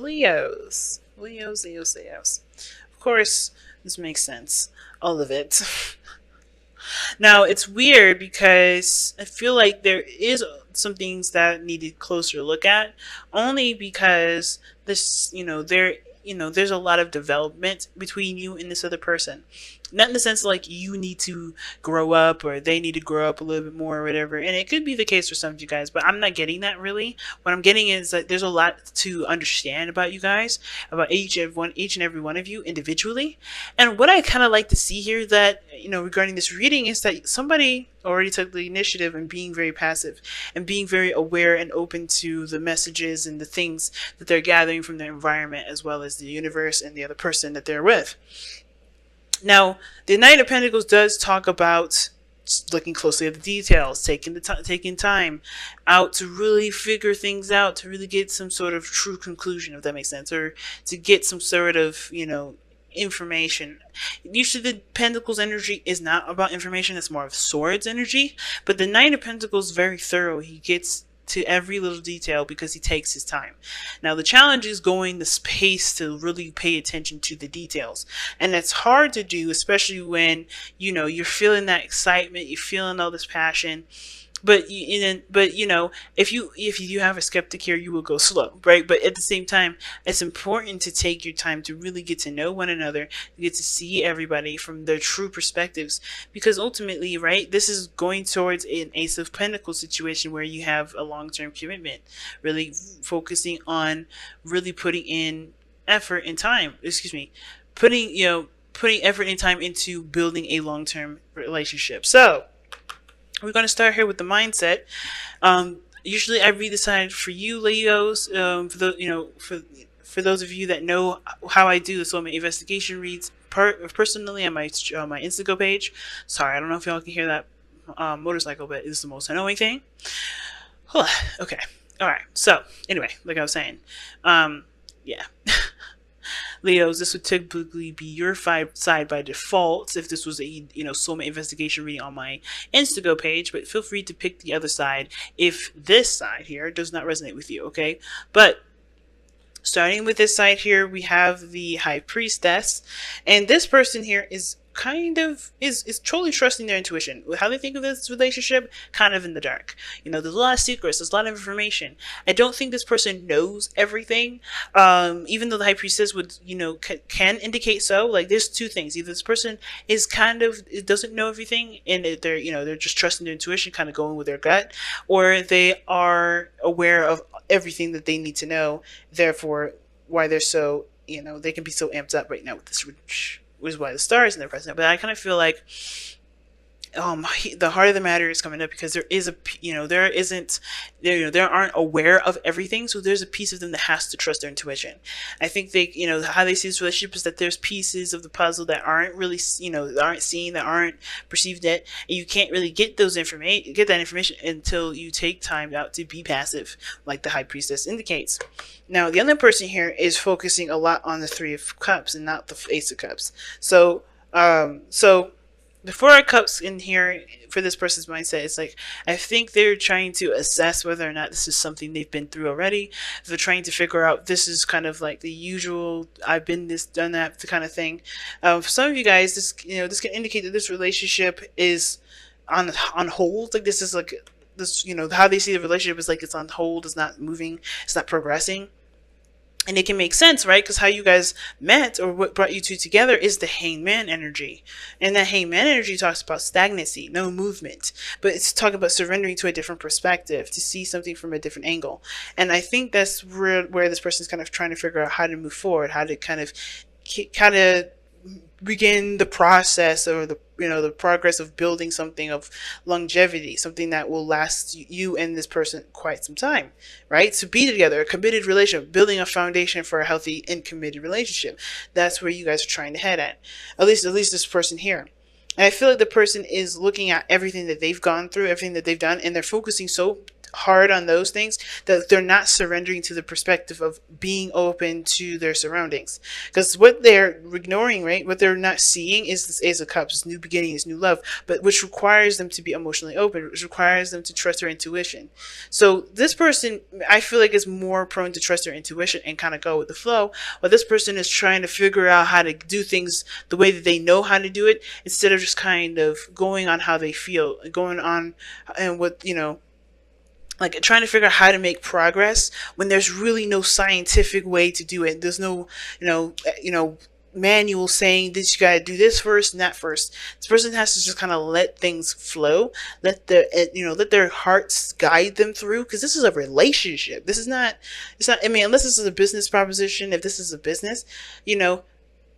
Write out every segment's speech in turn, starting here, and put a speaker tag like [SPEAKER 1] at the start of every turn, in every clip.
[SPEAKER 1] Leos. Leos, Leos, Leos. Of course, this makes sense. All of it. Now, it's weird because I feel like there is some things that needed closer look at, only because this, there's a lot of development between you and this other person. Not in the sense like you need to grow up or they need to grow up a little bit more or whatever. And it could be the case for some of you guys, but I'm not getting that really. What I'm getting is that there's a lot to understand about you guys, about each and every one of you individually. And what I kind of like to see here that, regarding this reading is that somebody already took the initiative and being very passive and being very aware and open to the messages and the things that they're gathering from their environment as well as the universe and the other person that they're with. Now, the Knight of Pentacles does talk about looking closely at the details, taking time out to really figure things out, to really get some sort of true conclusion, if that makes sense, or to get some sort of, information. Usually the Pentacles energy is not about information, it's more of Swords energy, but the Knight of Pentacles is very thorough. He gets to every little detail because he takes his time. Now the challenge is going the space to really pay attention to the details, and that's hard to do, especially when you're feeling that excitement, you're feeling all this passion. But if you have a skeptic here, you will go slow, right? But at the same time, it's important to take your time to really get to know one another, to get to see everybody from their true perspectives, because ultimately, right, this is going towards an Ace of Pentacles situation where you have a long-term commitment, really focusing on really putting in effort and time. Putting effort and time into building a long-term relationship. So we're going to start here with the mindset. Usually I read the side for you, Leos. For those of you that know how I do the soulmate investigation reads personally on my Instagram page. Sorry, I don't know if y'all can hear that motorcycle, but it's the most annoying thing. Okay. All right. So anyway, like I was saying, yeah. Leos, this would typically be your side by default if this was a soulmate investigation reading on my Instagram page, but feel free to pick the other side if this side here does not resonate with you, okay? But starting with this side here, we have the High Priestess, and this person here is is totally trusting their intuition. How they think of this relationship, kind of in the dark. There's a lot of secrets, there's a lot of information. I don't think this person knows everything, even though the High Priestess would, can indicate so. Like, there's two things: either this person is doesn't know everything, and they're just trusting their intuition, kind of going with their gut, or they are aware of everything that they need to know. Therefore, why they're so, they can be so amped up right now with this, was why the stars in their present. But I kind of feel like the heart of the matter is coming up because there is they aren't aware of everything, so there's a piece of them that has to trust their intuition. I think they, how they see this relationship is that there's pieces of the puzzle that aren't really, that aren't seen, that aren't perceived yet, and you can't really get that information until you take time out to be passive, like the High Priestess indicates. Now the other person here is focusing a lot on the Three of Cups and not the Ace of Cups. So the Four of Cups in here for this person's mindset is like, I think they're trying to assess whether or not this is something they've been through already. They're trying to figure out, this is kind of like the usual I've been this, done that, the kind of thing. For some of you guys, this can indicate that this relationship is on hold. Like, this is like this, how they see the relationship is like it's on hold, it's not moving, it's not progressing. And it can make sense, right? Because how you guys met, or what brought you two together, is the Hangman energy. And that Hangman energy talks about stagnancy, no movement. But it's talking about surrendering to a different perspective, to see something from a different angle. And I think that's where this person's kind of trying to figure out how to move forward, how to kind of begin the process, or the progress of building something of longevity, something that will last you and this person quite some time, right? To be together, a committed relationship, building a foundation for a healthy and committed relationship. That's where you guys are trying to head at least this person here. And I feel like the person is looking at everything that they've gone through, everything that they've done, and they're focusing so hard on those things that they're not surrendering to the perspective of being open to their surroundings. Because what they're ignoring, right, what they're not seeing is this Ace of Cups, new beginning, is new love, but which requires them to be emotionally open, which requires them to trust their intuition. So this person, I feel like, is more prone to trust their intuition and kind of go with the flow, while this person is trying to figure out how to do things the way that they know how to do it, instead of just kind of going on how they feel, going on and what, like trying to figure out how to make progress when there's really no scientific way to do it. There's no, manual saying this, you gotta do this first and that first. This person has to just kind of let things flow, let their hearts guide them through, because this is a relationship. This is not, it's not, I mean, unless this is a business proposition, if this is a business,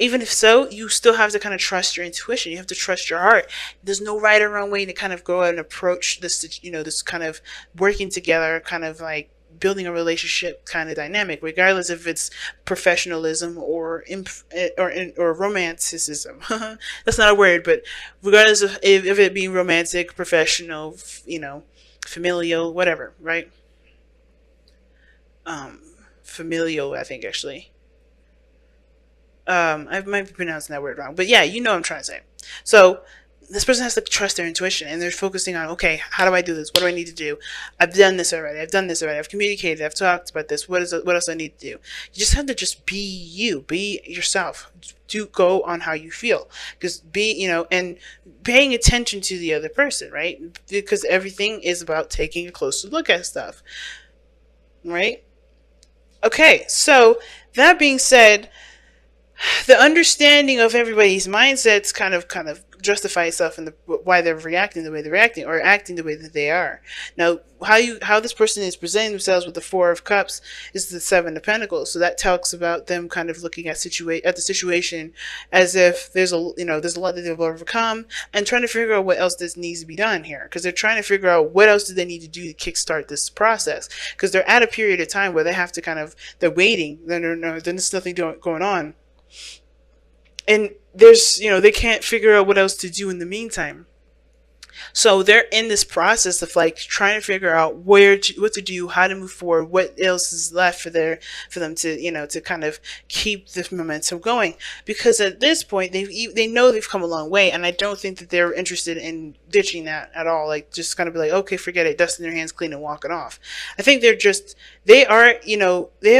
[SPEAKER 1] even if so, you still have to kind of trust your intuition. You have to trust your heart. There's no right or wrong way to kind of go out and approach this, this kind of working together, kind of like building a relationship kind of dynamic, regardless if it's professionalism or romanticism. That's not a word, but regardless of if it being romantic, professional, familial, whatever, right? Familial, I think, actually. I might be pronouncing that word wrong, but yeah, you know what I'm trying to say. So this person has to trust their intuition, and they're focusing on, okay, how do I do this? What do I need to do? I've done this already. I've communicated. I've talked about this. What else do I need to do? You just have to just be you, be yourself. Do go on how you feel, because and paying attention to the other person, right? Because everything is about taking a closer look at stuff, right? Okay, so that being said, the understanding of everybody's mindsets kind of justify itself in why they're reacting the way they're reacting, or acting the way that they are. Now, how this person is presenting themselves with the Four of Cups is the Seven of Pentacles. So that talks about them kind of looking at the situation as if there's a lot that they've overcome, and trying to figure out what else this needs to be done here, because they're trying to figure out what else do they need to do to kickstart this process, because they're at a period of time where they have to they're waiting. Then there's nothing going on. And they can't figure out what else to do in the meantime. So they're in this process of like trying to figure out what to do, how to move forward, what else is left for them to to kind of keep this momentum going. Because at this point they know they've come a long way, and I don't think that they're interested in ditching that at all. Like just kind of be like, okay, forget it, dusting their hands clean and walking off. I think they have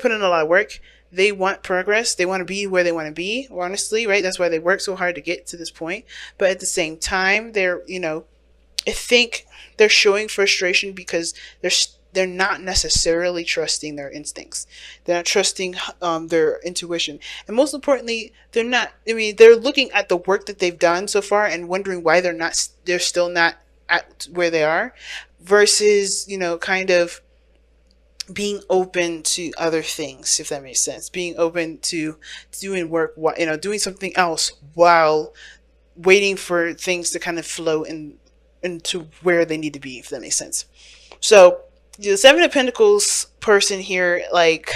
[SPEAKER 1] put in a lot of work. They want progress. They want to be where they want to be, honestly, right? That's why they work so hard to get to this point. But at the same time, I think they're showing frustration because they're not necessarily trusting their instincts. They're not trusting their intuition. And most importantly, they're looking at the work that they've done so far and wondering why they're still not at where they are, versus, kind of being open to other things, if that makes sense. Being open to doing work, doing something else while waiting for things to kind of flow into where they need to be, if that makes sense. So the Seven of Pentacles person here, like,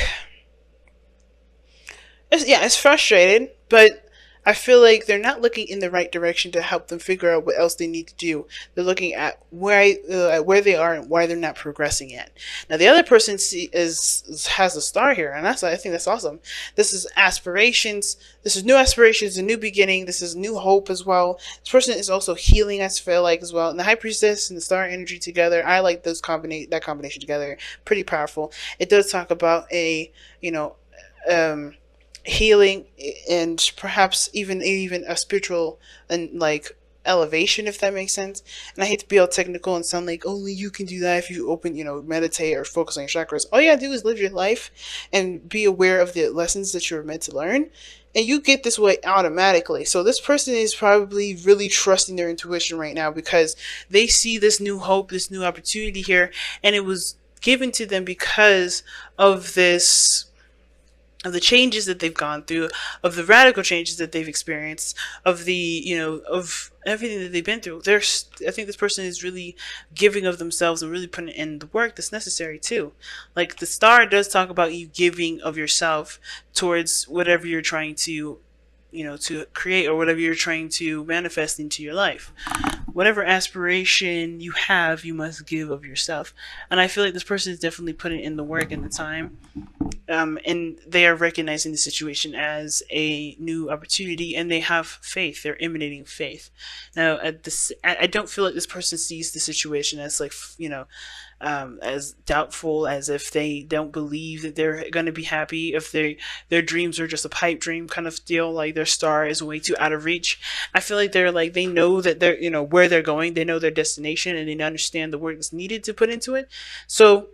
[SPEAKER 1] it's frustrated, but I feel like they're not looking in the right direction to help them figure out what else they need to do. They're looking at where they are and why they're not progressing yet. Now, the other person has a star here, and I think that's awesome. This is aspirations. This is new aspirations, a new beginning. This is new hope as well. This person is also healing, I feel like, as well. And the High Priestess and the Star energy together, I like that combination together. Pretty powerful. It does talk about healing, and perhaps even a spiritual and like elevation, if that makes sense. And I hate to be all technical and sound like only you can do that if you meditate or focus on your chakras. All you gotta do is live your life and be aware of the lessons that you're meant to learn, and you get this way automatically. So this person is probably really trusting their intuition right now, because they see this new hope, this new opportunity here, and it was given to them because of the changes that they've gone through, of the radical changes that they've experienced, of of everything that they've been through. I think this person is really giving of themselves and really putting in the work that's necessary too. Like the Star does talk about you giving of yourself towards whatever you're trying to, to create, or whatever you're trying to manifest into your life. whatever aspiration you have, you must give of yourself. And I feel like this person is definitely putting in the work and the time, and they are recognizing the situation as a new opportunity, and they have faith. They're emanating faith. Now, at this, I don't feel like this person sees the situation as like, as doubtful, as if they don't believe that they're going to be happy, if their dreams are just a pipe dream kind of deal, like their star is way too out of reach. I feel like they're like, they know that they're, where they're going, they know their destination, and they understand the work that's needed to put into it. So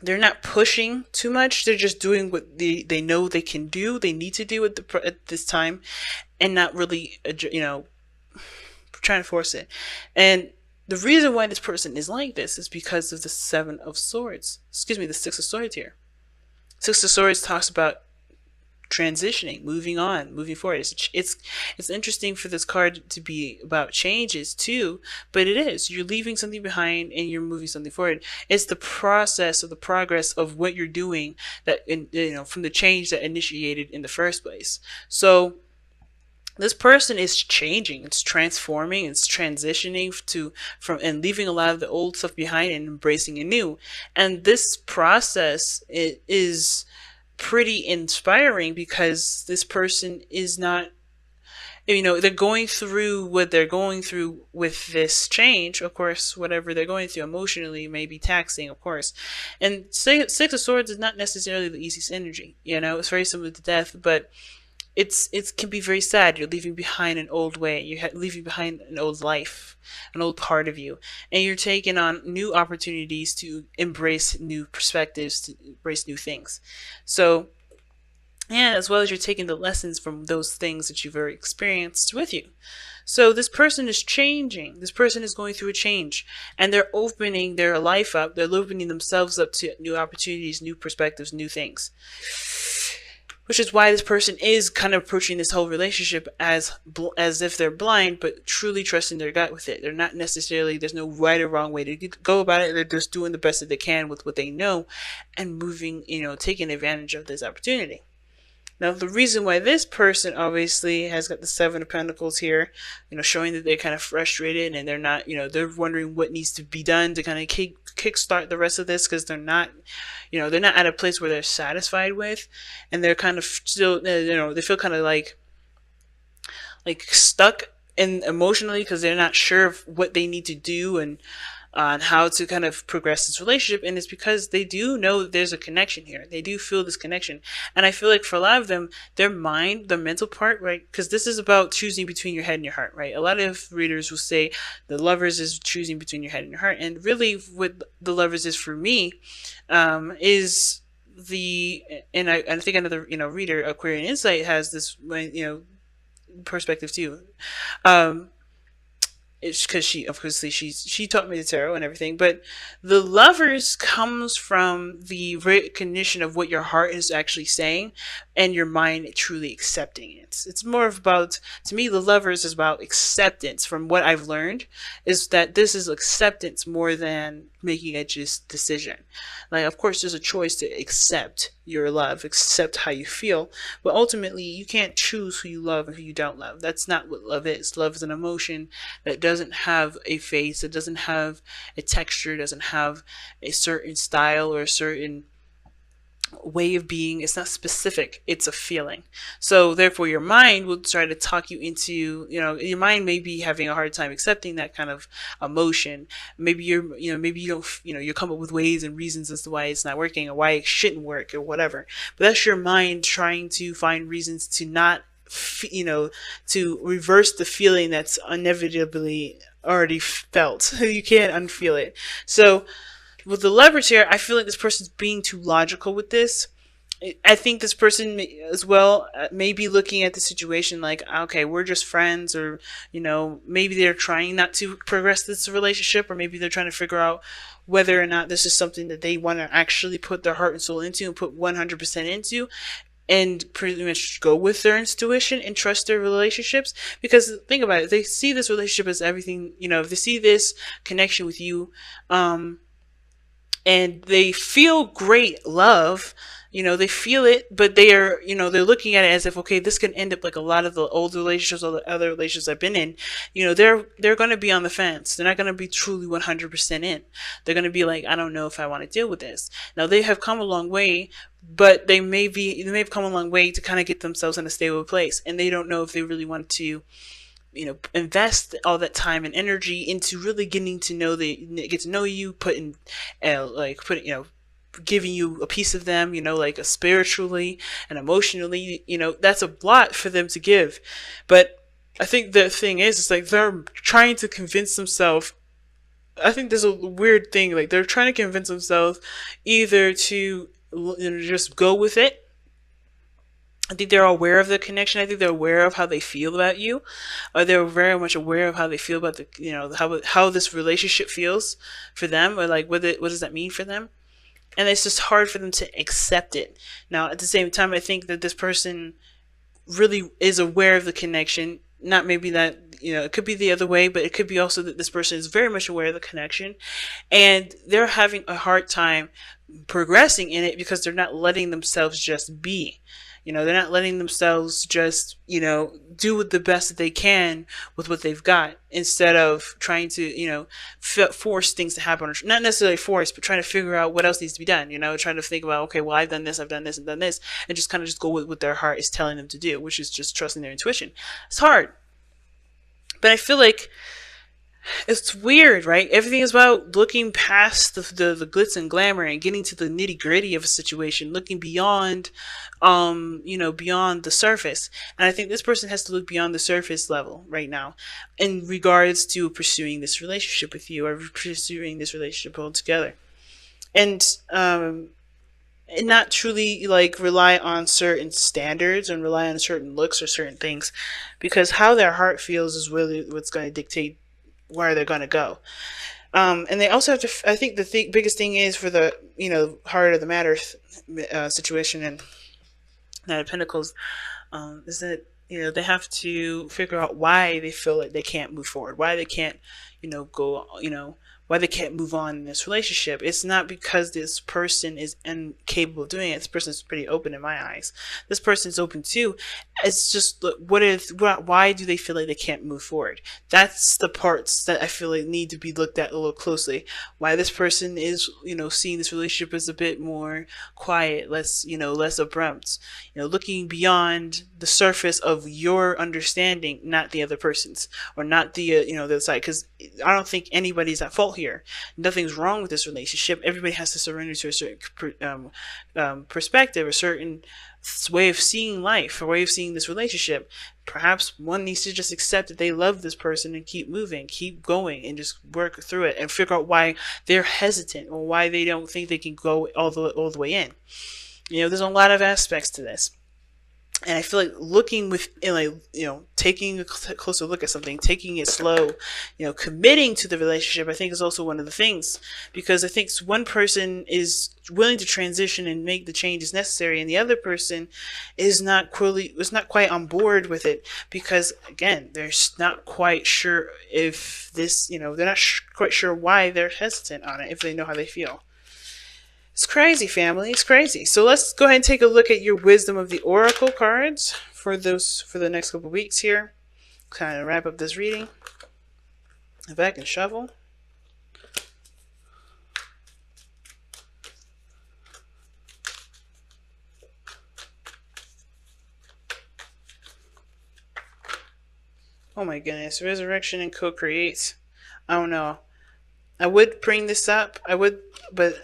[SPEAKER 1] they're not pushing too much. They're just doing what they know they can do, they need to do at this time, and not really, trying to force it. And the reason why this person is like this is because of the Seven of Swords. Excuse me, the Six of Swords here. Six of Swords talks about transitioning, moving on, moving forward. It's interesting for this card to be about changes too, but it is. You're leaving something behind and you're moving something forward. It's the process of the progress of what you're doing that, from the change that initiated in the first place. So this person is changing, it's transforming, it's transitioning from and leaving a lot of the old stuff behind and embracing a new. And this process is pretty inspiring, because this person is not, they're going through what they're going through with this change. Of course, whatever they're going through emotionally may be taxing, of course. And Six of Swords is not necessarily the easiest energy. It's very similar to death, but it can be very sad. You're leaving behind an old way. You're leaving behind an old life, an old part of you, and you're taking on new opportunities to embrace new perspectives, to embrace new things. So, yeah, as well as you're taking the lessons from those things that you've already experienced with you. So this person is changing. This person is going through a change, and they're opening their life up. They're opening themselves up to new opportunities, new perspectives, new things. Which is why this person is kind of approaching this whole relationship as if they're blind, but truly trusting their gut with it. They're not necessarily, there's no right or wrong way to go about it. They're just doing the best that they can with what they know, and moving, taking advantage of this opportunity. Now, the reason why this person obviously has got the Seven of Pentacles here, showing that they're kind of frustrated, and they're not, they're wondering what needs to be done to kind of kickstart the rest of this, because they're not at a place where they're satisfied with, and they're kind of still, they feel kind of like stuck in emotionally, because they're not sure of what they need to do and on how to kind of progress this relationship. And it's because they do know that there's a connection here. They do feel this connection. And I feel like for a lot of them, their mind, the mental part, right? Because this is about choosing between your head and your heart, right? A lot of readers will say the Lovers is choosing between your head and your heart. And really what the Lovers is for me, is and I think another, reader, Aquarian Insight, has this, perspective too. It's because she taught me the tarot and everything, but the Lovers comes from the recognition of what your heart is actually saying, and your mind truly accepting it. It's more about, to me, the Lovers is about acceptance. From what I've learned, is that this is acceptance more than making a just decision. Like, of course, there's a choice to accept your love, accept how you feel, but ultimately you can't choose who you love and who you don't love. That's not what love is. Love is an emotion that doesn't have a face, it doesn't have a texture, doesn't have a certain style or a certain way of being. It's not specific, it's a feeling. So therefore your mind will try to talk you into, your mind may be having a hard time accepting that kind of emotion. Maybe maybe you don't, you come up with ways and reasons as to why it's not working or why it shouldn't work or whatever, but that's your mind trying to find reasons to not, to reverse the feeling that's inevitably already felt. You can't unfeel it. So with the Lovers here, I feel like this person's being too logical with this. I think this person as well may be looking at the situation like, okay, we're just friends, or, maybe they're trying not to progress this relationship, or maybe they're trying to figure out whether or not this is something that they want to actually put their heart and soul into and put 100% into, and pretty much go with their intuition and trust their relationships. Because think about it, they see this relationship as everything, if they see this connection with you, and they feel great love, They feel it, but they are, they're looking at it as if, okay, this can end up like a lot of the old relationships or the other relationships I've been in. They're going to be on the fence. They're not going to be truly 100% in. They're going to be like, I don't know if I want to deal with this. Now they have come a long way, but they may have come a long way to kind of get themselves in a stable place, and they don't know if they really want to invest all that time and energy into really getting to know get to know you, giving you a piece of them, like spiritually and emotionally, that's a lot for them to give. But I think the thing is, it's like they're trying to convince themselves. I think there's a weird thing, like they're trying to convince themselves either to just go with it. I think they're aware of the connection. I think they're aware of how they feel about you, or they're very much aware of how they feel about how this relationship feels for them, or like what does that mean for them. And it's just hard for them to accept it. Now, at the same time, I think that this person really is aware of the connection. Not maybe that, it could be the other way, but it could be also that this person is very much aware of the connection, and they're having a hard time progressing in it because they're not letting themselves just be. They're not letting themselves just, do the best that they can with what they've got, instead of trying to, force things to happen. Or not necessarily force, but trying to figure out what else needs to be done. Trying to think about, okay, well, I've done this, and done this, and just kind of just go with what their heart is telling them to do, which is just trusting their intuition. It's hard. But I feel like it's weird, right? Everything is about looking past the glitz and glamour and getting to the nitty gritty of a situation, looking beyond, beyond the surface. And I think this person has to look beyond the surface level right now in regards to pursuing this relationship with you, or pursuing this relationship altogether. And, and not truly like rely on certain standards and rely on certain looks or certain things, because how their heart feels is really what's going to dictate where they're going to go. And they also have to, I think the biggest thing is for the, heart of the matter situation and Knight of Pentacles, is that, they have to figure out why they feel like they can't move forward, why they can't, go, why they can't move on in this relationship. It's not because this person is incapable of doing it. This person is pretty open in my eyes. This person is open too. It's just, why do they feel like they can't move forward? That's the parts that I feel like need to be looked at a little closely. Why this person is, seeing this relationship as a bit more quiet, less abrupt, looking beyond the surface of your understanding, not the other person's, or not the, the other side. Because I don't think anybody's at fault here. Nothing's wrong with this relationship. Everybody has to surrender to a certain perspective, a certain way of seeing life, a way of seeing this relationship. Perhaps one needs to just accept that they love this person and keep moving, keep going, and just work through it and figure out why they're hesitant or why they don't think they can go all the way in. There's a lot of aspects to this. And I feel like looking taking a closer look at something, taking it slow, committing to the relationship, I think is also one of the things, because I think one person is willing to transition and make the changes necessary, and the other person is not quite on board with it, because again, they're not quite sure if this, they're not quite sure why they're hesitant on it, if they know how they feel. It's crazy, family. It's crazy. So let's go ahead and take a look at your Wisdom of the Oracle cards for the next couple weeks here. Kind of wrap up this reading. If I can shuffle. Oh my goodness. Resurrection and co-create. I don't know. I would bring this up. But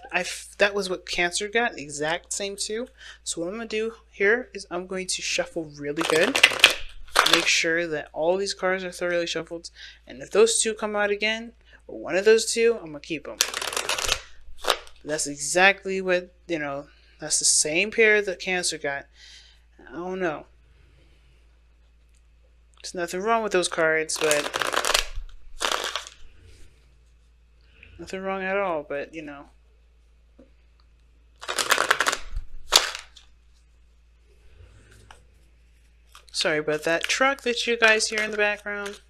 [SPEAKER 1] that was what Cancer got, the exact same too. So what I'm going to do here is I'm going to shuffle really good. Make sure that all these cards are thoroughly shuffled. And if those two come out again, or one of those two, I'm going to keep them. That's exactly what, that's the same pair that Cancer got. I don't know. There's nothing wrong with those cards, but nothing wrong at all, but sorry about that truck that you guys hear in the background.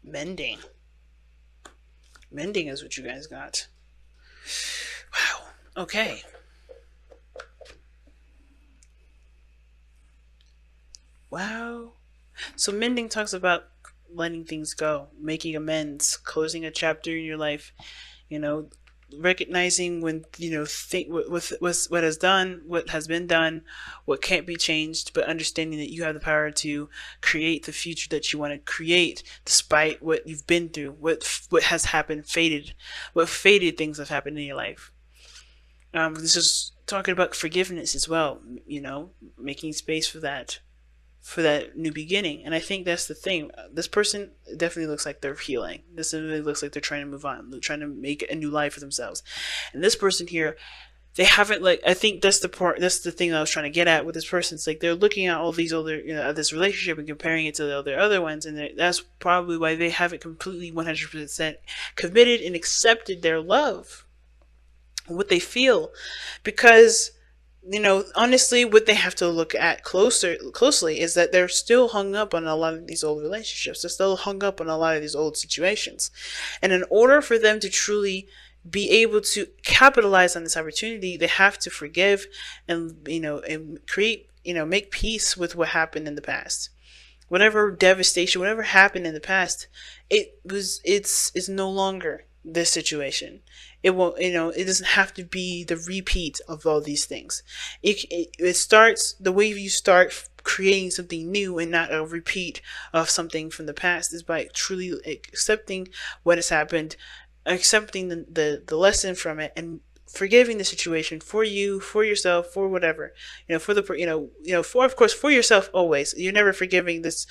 [SPEAKER 1] Mending. Mending is what you guys got. Wow. Okay. Wow. So mending talks about letting things go, making amends, closing a chapter in your life, you know, recognizing when, think what has done, what has been done, what can't be changed, but understanding that you have the power to create the future that you want to create despite what you've been through, what has happened, what faded things have happened in your life. This is talking about forgiveness as well, making space for that new beginning. And I think that's the thing. This person definitely looks like they're healing. This really looks like they're trying to move on. They're trying to make a new life for themselves. And this person here, they haven't, like, I think that's the part, that's the thing that I was trying to get at with this person. It's like they're looking at all these other, this relationship and comparing it to the other ones. And that's probably why they haven't completely 100% committed and accepted their love, what they feel. Because honestly, what they have to look at closely is that they're still hung up on a lot of these old relationships. They're still hung up on a lot of these old situations. And in order for them to truly be able to capitalize on this opportunity, they have to forgive and create, make peace with what happened in the past. Whatever devastation, whatever happened in the past, it's no longer this situation. It won't, it doesn't have to be the repeat of all these things. It starts, the way you start creating something new and not a repeat of something from the past is by truly accepting what has happened, accepting the lesson from it, and forgiving the situation for you, for yourself, for whatever, for the, for, of course, for yourself always. You're never forgiving this,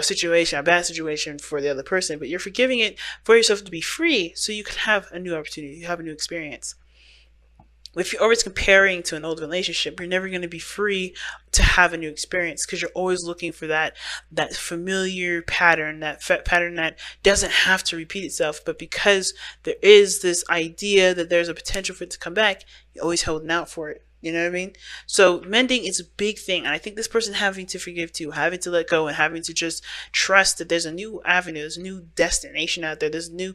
[SPEAKER 1] situation, a bad situation for the other person, but you're forgiving it for yourself to be free so you can have a new opportunity, you have a new experience. If you're always comparing to an old relationship, you're never going to be free to have a new experience because you're always looking for that familiar pattern, that pattern that doesn't have to repeat itself. But because there is this idea that there's a potential for it to come back, you're always holding out for it. You know what I mean? So mending is a big thing. And I think this person having to forgive too, having to let go and having to just trust that there's a new avenue, there's a new destination out there, there's new,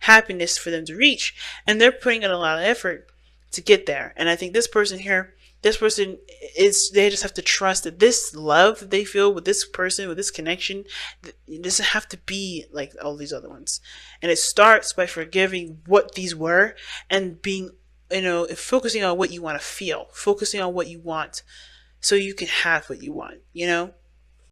[SPEAKER 1] happiness for them to reach. And they're putting in a lot of effort to get there. And I think this person they just have to trust that this love they feel with this person, with this connection, it doesn't have to be like all these other ones. And it starts by forgiving what these were and being, focusing on what you want to feel, focusing on what you want so you can have what you want,